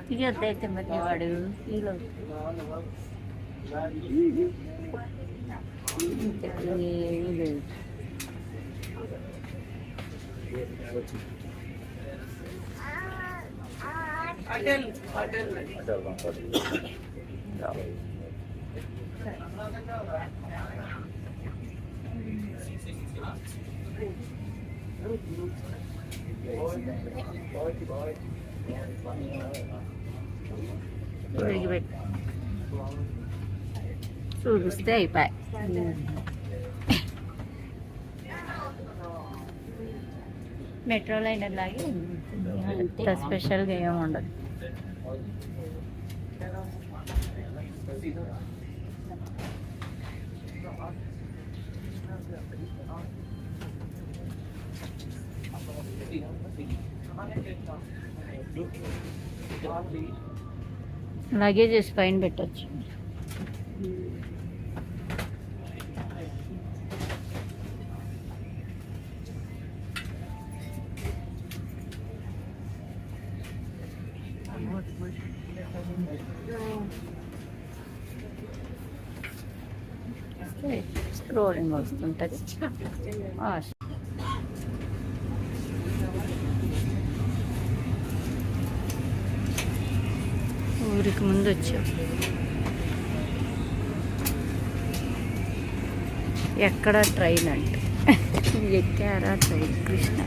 తీయద్దైతే మరి వాడు ఫీల్ ఏమీ లేదు. చూపిస్తే అయిపోయి మెట్రో లైన్ అలాగే స్పెషల్గా ఏమి ఉండదు. లగేజెస్ పైన పెట్టచ్చు. స్క్రోలింగ్ వస్తుంటుంది. ఊరికి ముందు వచ్చాం. ఎక్కడ ట్రైన్ అంటే ఎక్కారా train Krishna.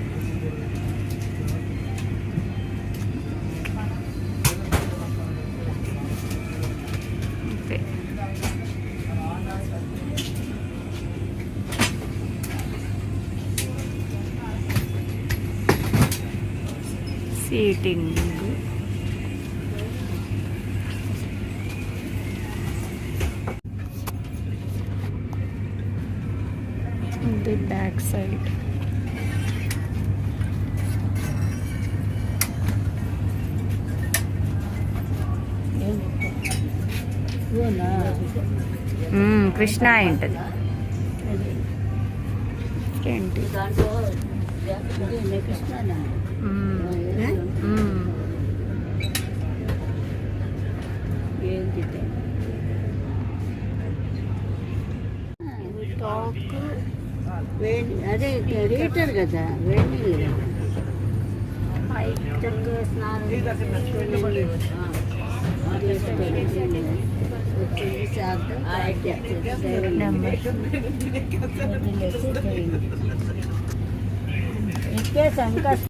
Seating the back side. Krishna ఏంటది ఏంటి అదే రీటర్ కదా, వేడి నీళ్ళు చక్కగా స్నానం వచ్చేసి